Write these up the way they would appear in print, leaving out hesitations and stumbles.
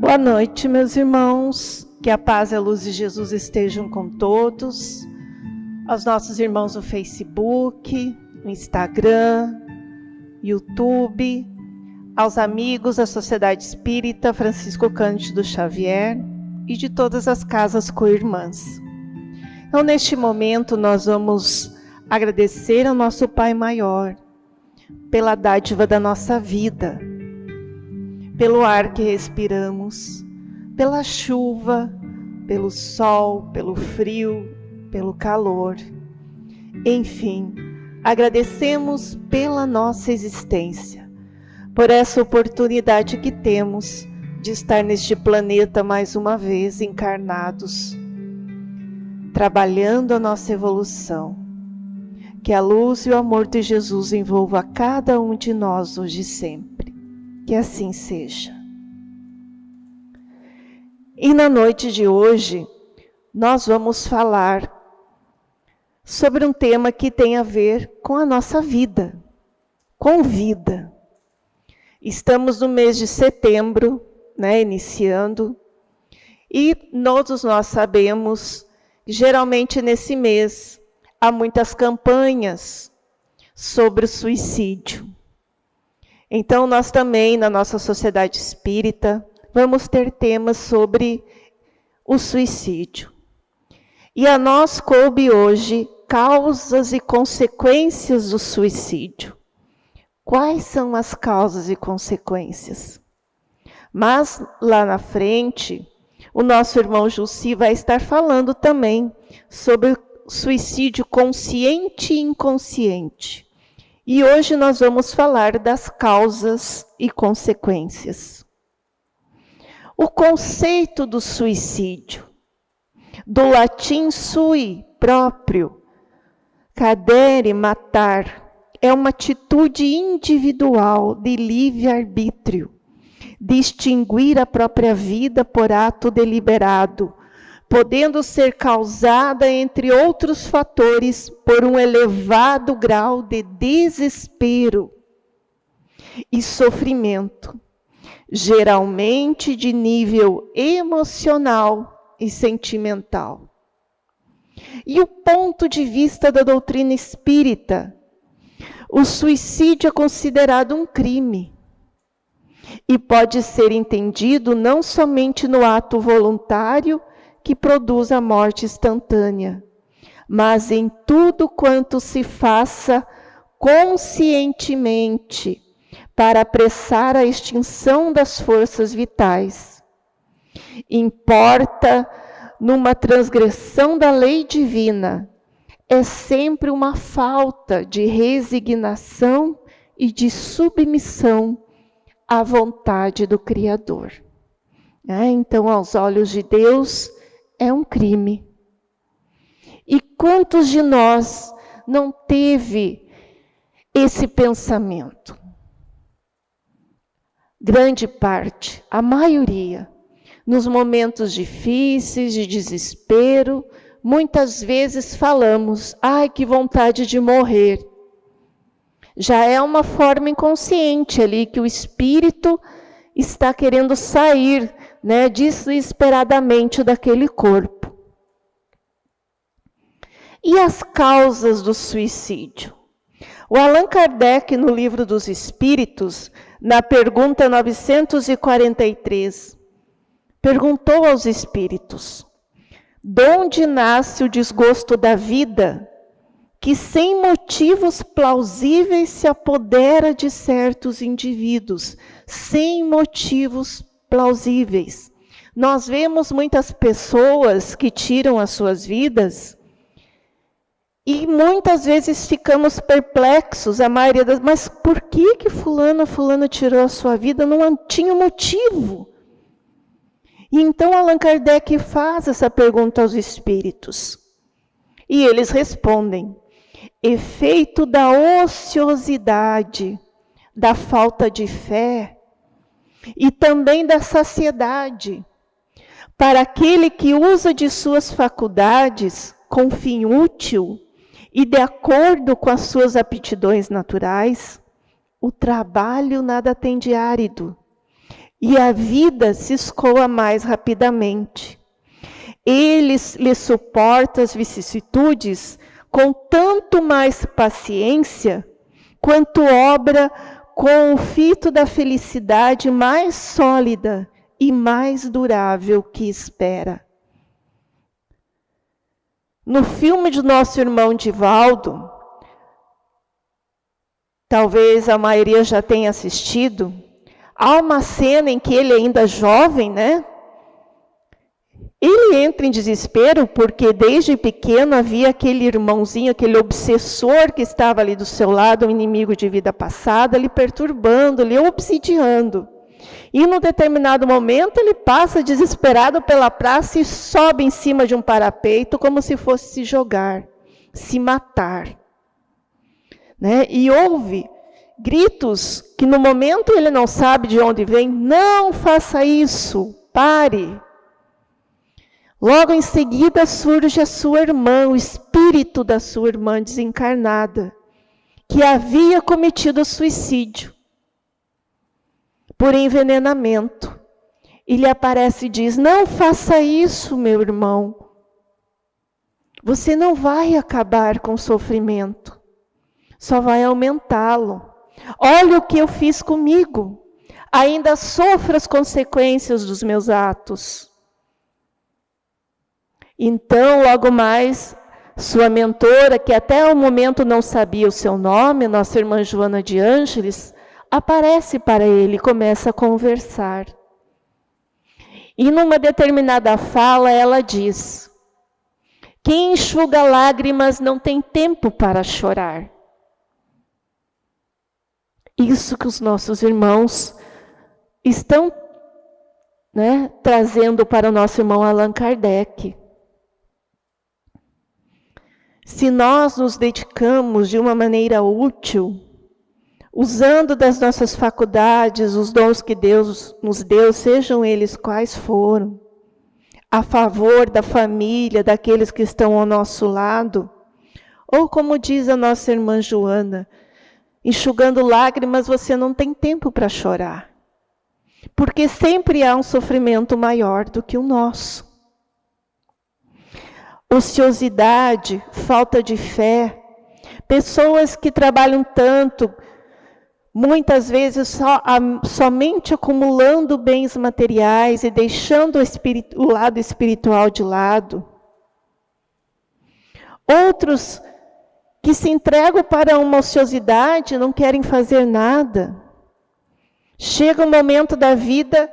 Boa noite, meus irmãos. Que a paz e a luz de Jesus estejam com todos. Aos nossos irmãos no Facebook, no Instagram, YouTube, aos amigos da Sociedade Espírita Francisco Cândido Xavier e de todas as casas co-irmãs. Então, neste momento, nós vamos agradecer ao nosso Pai Maior pela dádiva da nossa vida, pelo ar que respiramos, pela chuva, pelo sol, pelo frio, pelo calor. Enfim, agradecemos pela nossa existência, por essa oportunidade que temos de estar neste planeta mais uma vez encarnados, trabalhando a nossa evolução. Que a luz e o amor de Jesus envolva cada um de nós hoje e sempre. Que assim seja. E na noite de hoje, nós vamos falar sobre um tema que tem a ver com a nossa vida, com vida. Estamos no mês de setembro, iniciando, e todos nós sabemos que geralmente nesse mês há muitas campanhas sobre o suicídio. Então, nós também, na nossa sociedade espírita, vamos ter temas sobre o suicídio. E a nós coube hoje causas e consequências do suicídio. Quais são as causas e consequências? Mas, lá na frente, o nosso irmão Jussi vai estar falando também sobre o suicídio consciente e inconsciente. E hoje nós vamos falar das causas e consequências. O conceito do suicídio, do latim sui, próprio, cadere, matar, é uma atitude individual de livre-arbítrio, de extinguir a própria vida por ato deliberado, podendo ser causada, entre outros fatores, por um elevado grau de desespero e sofrimento, geralmente de nível emocional e sentimental. E o ponto de vista da doutrina espírita, o suicídio é considerado um crime e pode ser entendido não somente no ato voluntário que produz a morte instantânea, mas em tudo quanto se faça conscientemente para apressar a extinção das forças vitais. Importa numa transgressão da lei divina, é sempre uma falta de resignação e de submissão à vontade do Criador. Então, aos olhos de Deus, é um crime. E quantos de nós não teve esse pensamento? Grande parte, a maioria, nos momentos difíceis, de desespero, muitas vezes falamos, ai, que vontade de morrer. Já é uma forma inconsciente ali que o espírito está querendo sair, desesperadamente daquele corpo. E as causas do suicídio? O Allan Kardec, no Livro dos Espíritos, na pergunta 943, perguntou aos espíritos: de onde nasce o desgosto da vida, que sem motivos plausíveis se apodera de certos indivíduos, sem motivos plausíveis? Nós vemos muitas pessoas que tiram as suas vidas e muitas vezes ficamos perplexos, a maioria das, mas por que fulano tirou a sua vida? Não tinha motivo. E então Allan Kardec faz essa pergunta aos espíritos. E eles respondem: efeito da ociosidade, da falta de fé e também da saciedade. Para aquele que usa de suas faculdades com fim útil e de acordo com as suas aptidões naturais, o trabalho nada tem de árido, e a vida se escoa mais rapidamente. Ele lhe suporta as vicissitudes com tanto mais paciência, quanto obra com o fito da felicidade mais sólida e mais durável que espera. No filme de nosso irmão Divaldo, talvez a maioria já tenha assistido, há uma cena em que ele ainda jovem, né? Ele entra em desespero porque desde pequeno havia aquele irmãozinho, aquele obsessor que estava ali do seu lado, um inimigo de vida passada, lhe perturbando, lhe obsidiando. E num determinado momento ele passa desesperado pela praça e sobe em cima de um parapeito como se fosse se jogar, se matar. Né? E ouve gritos que no momento ele não sabe de onde vem: não faça isso, pare. Logo em seguida surge a sua irmã, o espírito da sua irmã desencarnada, que havia cometido suicídio por envenenamento. E lhe aparece e diz: não faça isso, meu irmão. Você não vai acabar com o sofrimento, só vai aumentá-lo. Olha o que eu fiz comigo. Ainda sofro as consequências dos meus atos. Então, logo mais, sua mentora, que até o momento não sabia o seu nome, nossa irmã Joana de Ângeles, aparece para ele e começa a conversar. E numa determinada fala, ela diz: quem enxuga lágrimas não tem tempo para chorar. Isso que os nossos irmãos estão, né, trazendo para o nosso irmão Allan Kardec. Se nós nos dedicamos de uma maneira útil, usando das nossas faculdades, os dons que Deus nos deu, sejam eles quais foram, a favor da família, daqueles que estão ao nosso lado, ou como diz a nossa irmã Joana, enxugando lágrimas, você não tem tempo para chorar, porque sempre há um sofrimento maior do que o nosso. Ociosidade, falta de fé, pessoas que trabalham tanto, muitas vezes somente acumulando bens materiais e deixando o lado espiritual de lado. Outros que se entregam para uma ociosidade, não querem fazer nada. Chega um momento da vida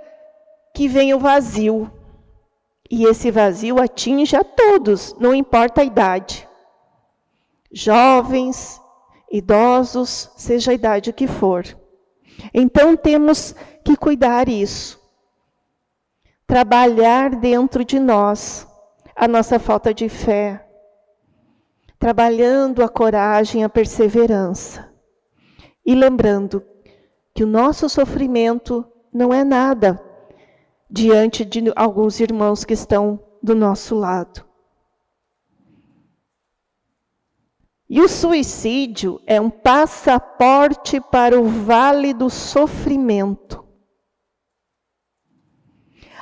que vem o vazio. E esse vazio atinge a todos, não importa a idade. Jovens, idosos, seja a idade que for. Então temos que cuidar isso. Trabalhar dentro de nós a nossa falta de fé. Trabalhando a coragem, a perseverança. E lembrando que o nosso sofrimento não é nada diante de alguns irmãos que estão do nosso lado. E o suicídio é um passaporte para o vale do sofrimento.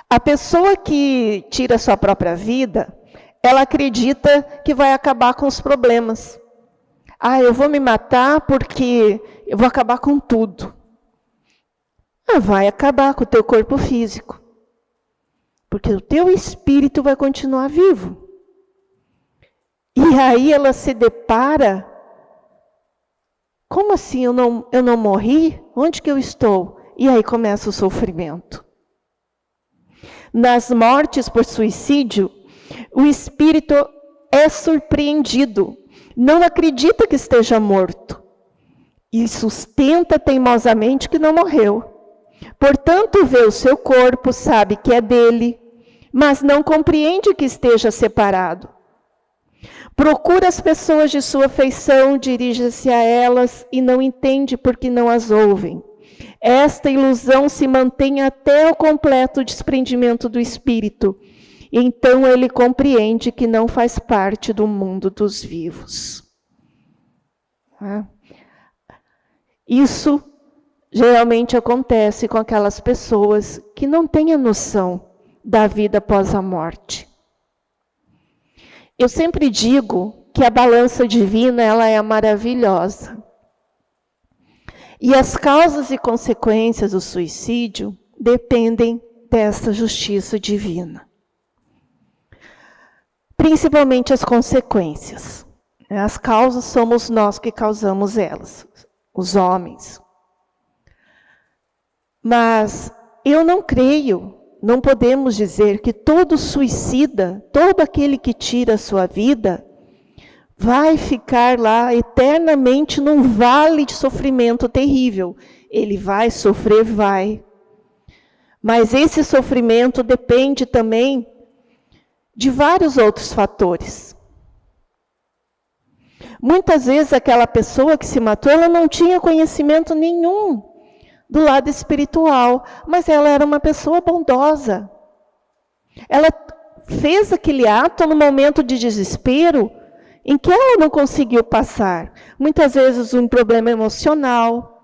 A pessoa que tira sua própria vida, ela acredita que vai acabar com os problemas. Eu vou me matar porque eu vou acabar com tudo. Vai acabar com o teu corpo físico. Porque o teu espírito vai continuar vivo. E aí ela se depara: como assim eu não morri? Onde que eu estou? E aí começa o sofrimento. Nas mortes por suicídio, o espírito é surpreendido. Não acredita que esteja morto. E sustenta teimosamente que não morreu. Portanto, vê o seu corpo, sabe que é dele, mas não compreende que esteja separado. Procura as pessoas de sua feição, dirige-se a elas e não entende porque não as ouvem. Esta ilusão se mantém até o completo desprendimento do espírito. Então ele compreende que não faz parte do mundo dos vivos. Isso geralmente acontece com aquelas pessoas que não têm a noção da vida após a morte. Eu sempre digo que a balança divina, ela é maravilhosa. E as causas e consequências do suicídio dependem dessa justiça divina. Principalmente as consequências. As causas somos nós que causamos elas, os homens. Mas eu não creio, não podemos dizer que todo suicida, todo aquele que tira a sua vida, vai ficar lá eternamente num vale de sofrimento terrível. Ele vai sofrer, vai. Mas esse sofrimento depende também de vários outros fatores. Muitas vezes aquela pessoa que se matou, ela não tinha conhecimento nenhum do lado espiritual, mas ela era uma pessoa bondosa. Ela fez aquele ato no momento de desespero em que ela não conseguiu passar. Muitas vezes um problema emocional,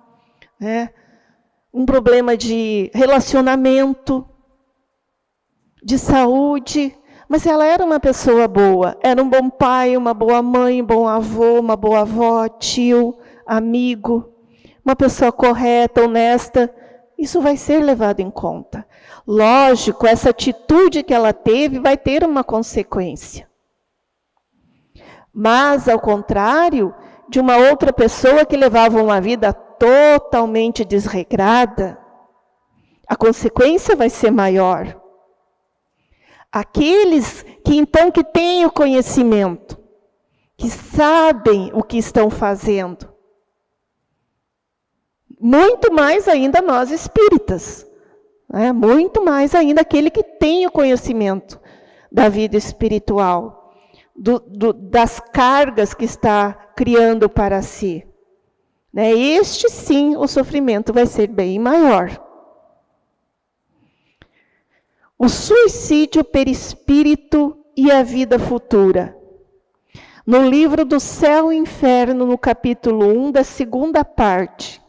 um problema de relacionamento, de saúde, mas ela era uma pessoa boa, era um bom pai, uma boa mãe, um bom avô, uma boa avó, tio, amigo, uma pessoa correta, honesta. Isso vai ser levado em conta. Lógico, essa atitude que ela teve vai ter uma consequência. Mas, ao contrário de uma outra pessoa que levava uma vida totalmente desregrada, a consequência vai ser maior. Aqueles que então que têm o conhecimento, que sabem o que estão fazendo, muito mais ainda nós espíritas, muito mais ainda aquele que tem o conhecimento da vida espiritual, das cargas que está criando para si. Este sim, o sofrimento vai ser bem maior. O suicídio perispírito e a vida futura. No livro do Céu e Inferno, no capítulo 1, da segunda parte.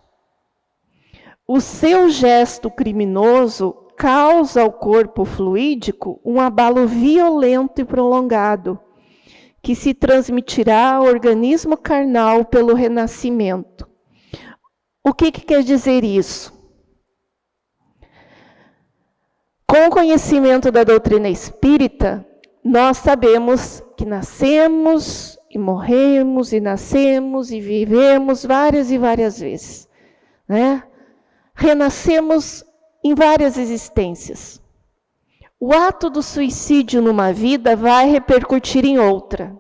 O seu gesto criminoso causa ao corpo fluídico um abalo violento e prolongado, que se transmitirá ao organismo carnal pelo renascimento. O que quer dizer isso? Com o conhecimento da doutrina espírita, nós sabemos que nascemos e morremos, e nascemos e vivemos várias e várias vezes. Renascemos em várias existências. O ato do suicídio numa vida vai repercutir em outra.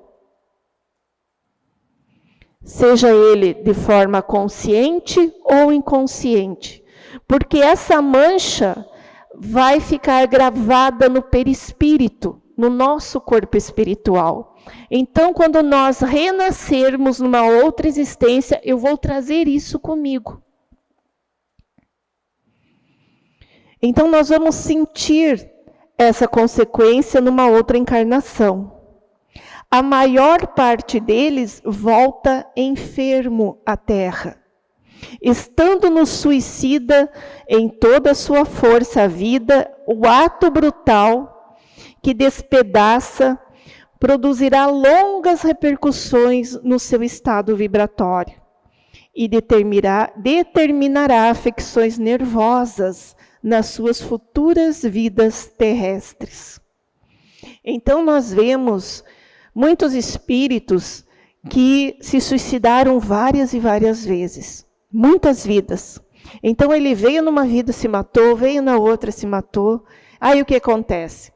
Seja ele de forma consciente ou inconsciente. Porque essa mancha vai ficar gravada no perispírito, no nosso corpo espiritual. Então, quando nós renascermos numa outra existência, eu vou trazer isso comigo. Então, nós vamos sentir essa consequência numa outra encarnação. A maior parte deles volta enfermo à Terra. Estando no suicida em toda a sua força a vida, o ato brutal que despedaça produzirá longas repercussões no seu estado vibratório e determinará afecções nervosas nas suas futuras vidas terrestres. Então nós vemos muitos espíritos que se suicidaram várias e várias vezes. Muitas vidas. Então ele veio numa vida, se matou, veio na outra, se matou. Aí o que acontece?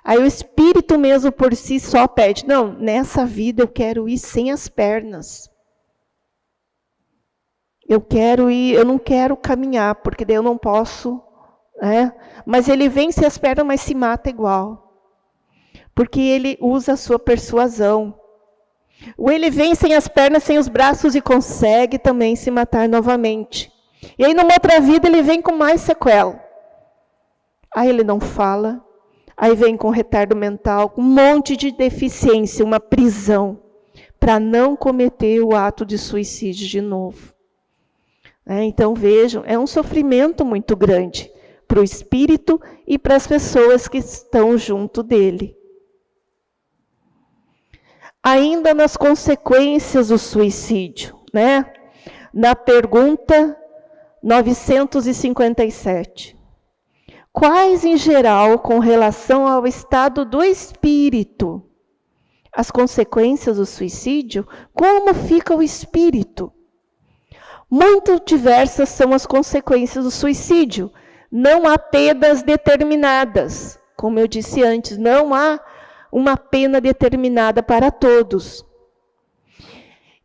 Aí o espírito mesmo por si só pede, não, nessa vida eu quero ir sem as pernas. Eu quero ir, eu não quero caminhar, porque daí eu não posso. Mas ele vem sem as pernas, mas se mata igual. Porque ele usa a sua persuasão. Ou ele vem sem as pernas, sem os braços e consegue também se matar novamente. E aí, numa outra vida, ele vem com mais sequela. Aí ele não fala, aí vem com retardo mental, um monte de deficiência, uma prisão, para não cometer o ato de suicídio de novo. Então vejam, é um sofrimento muito grande para o espírito e para as pessoas que estão junto dele. Ainda nas consequências do suicídio, na pergunta 957. Quais, em geral, com relação ao estado do espírito, as consequências do suicídio? Como fica o espírito? Muito diversas são as consequências do suicídio. Não há penas determinadas. Como eu disse antes, não há uma pena determinada para todos.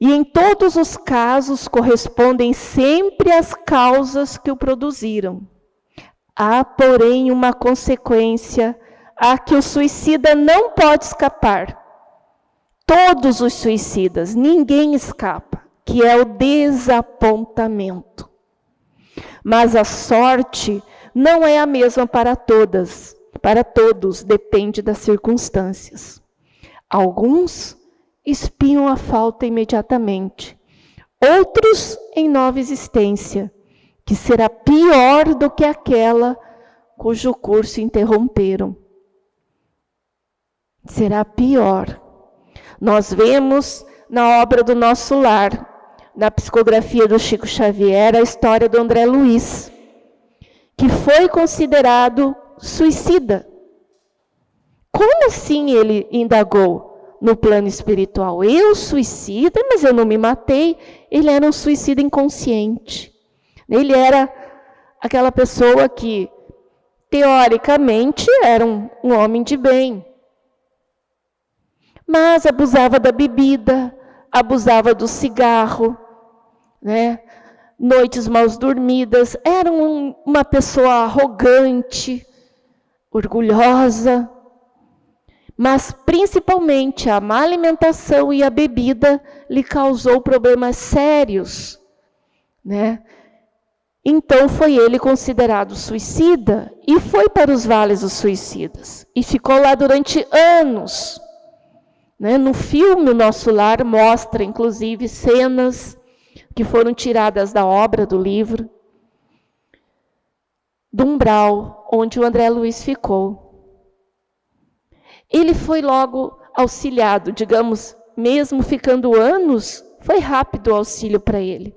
E em todos os casos correspondem sempre às causas que o produziram. Há, porém, uma consequência a que o suicida não pode escapar. Todos os suicidas, ninguém escapa, que é o desapontamento. Mas a sorte não é a mesma para todos, depende das circunstâncias. Alguns espiam a falta imediatamente, outros em nova existência, que será pior do que aquela cujo curso interromperam. Será pior. Nós vemos na obra do Nosso Lar, na psicografia do Chico Xavier, a história do André Luiz, que foi considerado suicida. Como assim, ele indagou no plano espiritual? Eu suicida, mas eu não me matei. Ele era um suicida inconsciente. Ele era aquela pessoa que, teoricamente, era um homem de bem. Mas abusava da bebida, abusava do cigarro, noites mal dormidas. Era uma pessoa arrogante, orgulhosa. Mas, principalmente, a má alimentação e a bebida lhe causou problemas sérios. Então, foi ele considerado suicida e foi para os vales dos suicidas. E ficou lá durante anos. No filme, o Nosso Lar mostra, inclusive, cenas que foram tiradas da obra, do livro, do umbral, onde o André Luiz ficou. Ele foi logo auxiliado, digamos, mesmo ficando anos, foi rápido o auxílio para ele.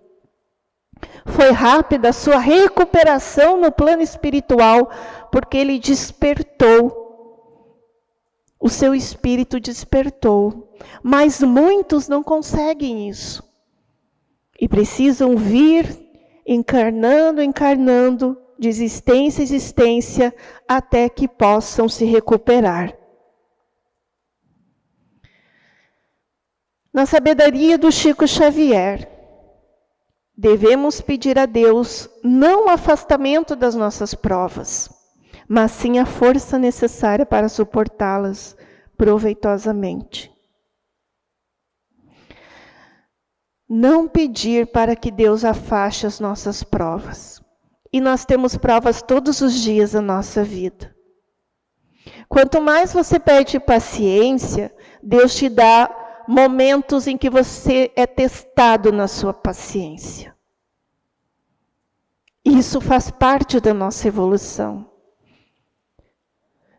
Foi rápida a sua recuperação no plano espiritual, porque ele despertou. O seu espírito despertou. Mas muitos não conseguem isso. E precisam vir encarnando, de existência em existência, até que possam se recuperar. Na sabedoria do Chico Xavier, devemos pedir a Deus não o afastamento das nossas provas, mas sim a força necessária para suportá-las proveitosamente. Não pedir para que Deus afaste as nossas provas. E nós temos provas todos os dias da nossa vida. Quanto mais você pede paciência, Deus te dá momentos em que você é testado na sua paciência. Isso faz parte da nossa evolução.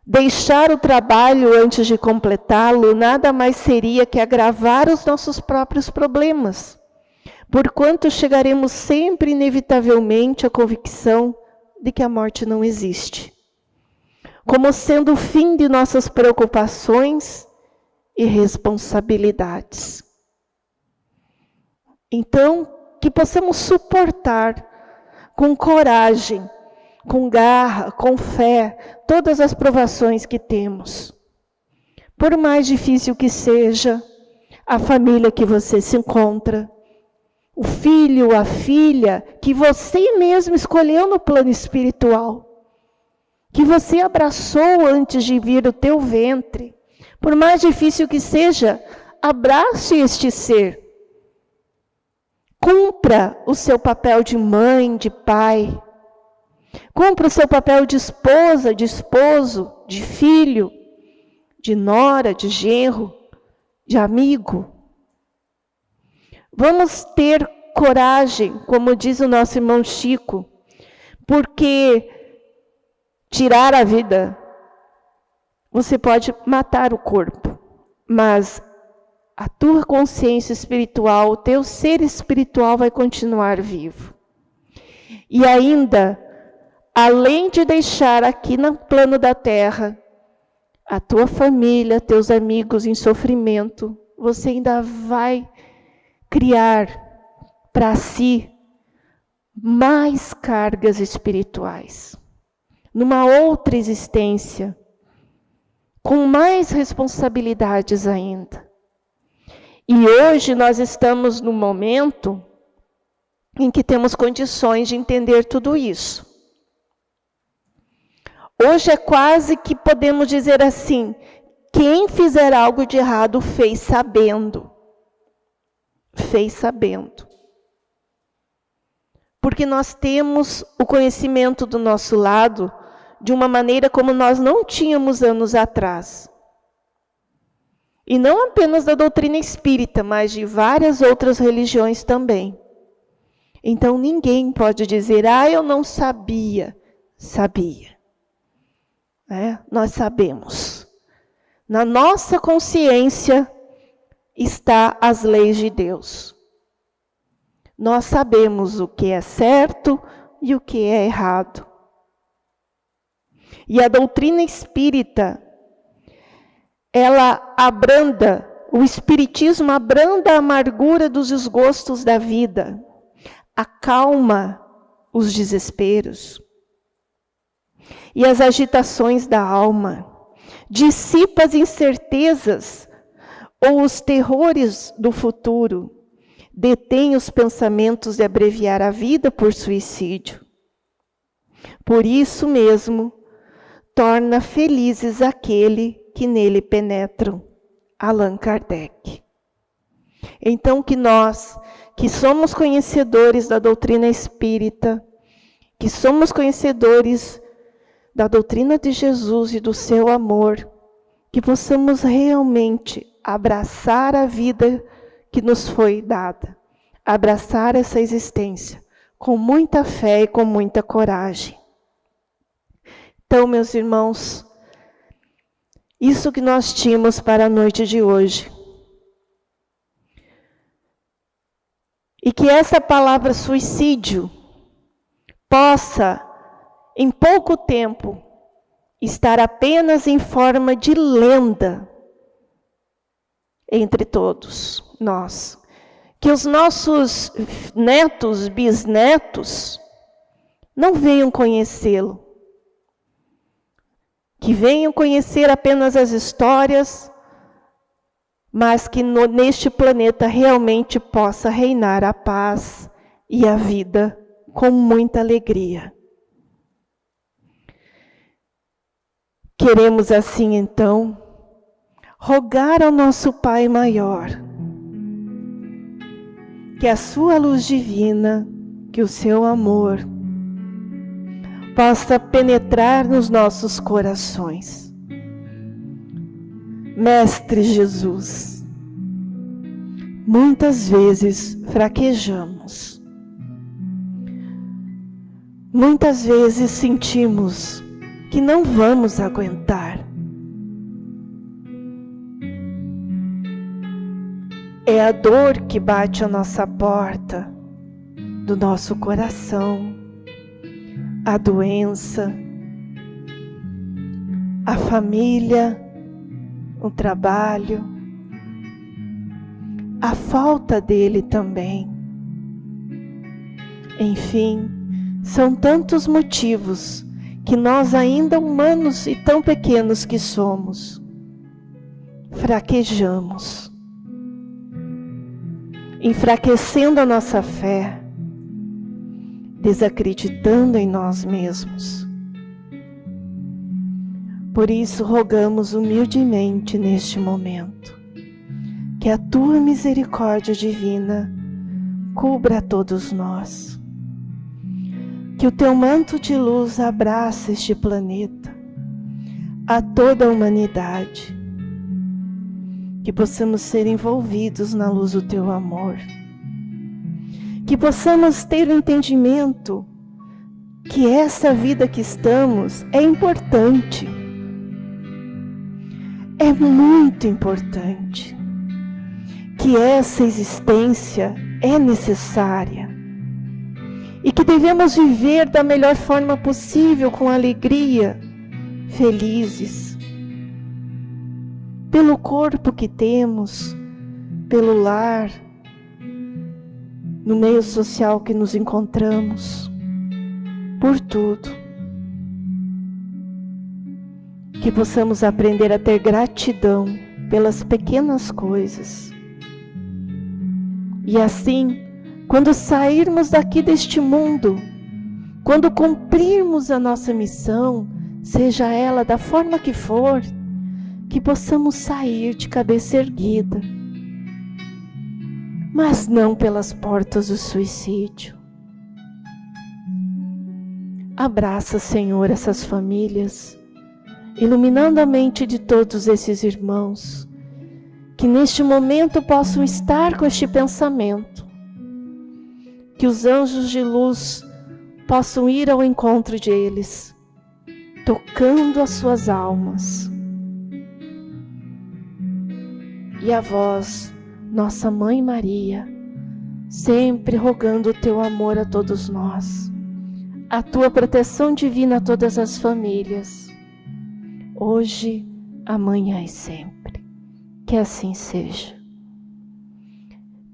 Deixar o trabalho antes de completá-lo nada mais seria que agravar os nossos próprios problemas, porquanto chegaremos sempre inevitavelmente à convicção de que a morte não existe, como sendo o fim de nossas preocupações e responsabilidades. Então, que possamos suportar com coragem, com garra, com fé, todas as provações que temos. Por mais difícil que seja, a família que você se encontra, o filho, a filha, que você mesmo escolheu no plano espiritual, que você abraçou antes de vir o teu ventre. Por mais difícil que seja, abrace este ser. Cumpra o seu papel de mãe, de pai. Cumpra o seu papel de esposa, de esposo, de filho, de nora, de genro, de amigo. Vamos ter coragem, como diz o nosso irmão Chico, porque tirar a vida, você pode matar o corpo, mas a tua consciência espiritual, o teu ser espiritual vai continuar vivo. E ainda, além de deixar aqui no plano da terra a tua família, teus amigos em sofrimento, você ainda vai criar para si mais cargas espirituais, numa outra existência, com mais responsabilidades ainda. E hoje nós estamos no momento em que temos condições de entender tudo isso. Hoje é quase que podemos dizer assim, quem fizer algo de errado fez sabendo. Fez sabendo. Porque nós temos o conhecimento do nosso lado de uma maneira como nós não tínhamos anos atrás. E não apenas da doutrina espírita, mas de várias outras religiões também. Então ninguém pode dizer, eu não sabia. Sabia. Nós sabemos. Na nossa consciência está as leis de Deus. Nós sabemos o que é certo e o que é errado. E a doutrina espírita, ela abranda, o espiritismo abranda a amargura dos desgostos da vida, acalma os desesperos e as agitações da alma, dissipa as incertezas ou os terrores do futuro, detém os pensamentos de abreviar a vida por suicídio. Por isso mesmo, torna felizes aquele que nele penetram. Allan Kardec. Então que nós, que somos conhecedores da doutrina espírita, que somos conhecedores da doutrina de Jesus e do seu amor, que possamos realmente abraçar a vida que nos foi dada, abraçar essa existência, com muita fé e com muita coragem. Então, meus irmãos, isso que nós tínhamos para a noite de hoje. E que essa palavra suicídio possa, em pouco tempo, estar apenas em forma de lenda entre todos nós. Que os nossos netos, bisnetos, não venham conhecê-lo. Que venham conhecer apenas as histórias, mas que neste planeta realmente possa reinar a paz e a vida com muita alegria. Queremos assim, então, rogar ao nosso Pai maior, que a sua luz divina, que o seu amor, possa penetrar nos nossos corações. Mestre Jesus, muitas vezes fraquejamos. Muitas vezes sentimos que não vamos aguentar. É a dor que bate à nossa porta, do nosso coração, a doença, a família, o trabalho, a falta dele também. Enfim, são tantos motivos que nós, ainda humanos e tão pequenos que somos, fraquejamos, enfraquecendo a nossa fé, desacreditando em nós mesmos. Por isso, rogamos humildemente neste momento, que a tua misericórdia divina cubra a todos nós. Que o teu manto de luz abrace este planeta, a toda a humanidade. Que possamos ser envolvidos na luz do teu amor. que possamos ter o entendimento que essa vida que estamos é importante. É muito importante. Que essa existência é necessária. E que devemos viver da melhor forma possível, com alegria, felizes. Pelo corpo que temos, pelo lar, no meio social que nos encontramos, por tudo. Que possamos aprender a ter gratidão pelas pequenas coisas. E assim, quando sairmos daqui deste mundo, quando cumprirmos a nossa missão, seja ela da forma que for, que possamos sair de cabeça erguida, mas não pelas portas do suicídio. Abraça, Senhor, essas famílias, iluminando a mente de todos esses irmãos, que neste momento possam estar com este pensamento, que os anjos de luz possam ir ao encontro deles, tocando as suas almas. E a vós, nossa Mãe Maria, sempre rogando o teu amor a todos nós, a tua proteção divina a todas as famílias, hoje, amanhã e sempre. Que assim seja.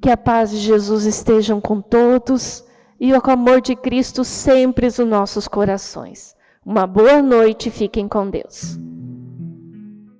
Que a paz de Jesus estejam com todos e o amor de Cristo sempre nos nossos corações. Uma boa noite e fiquem com Deus.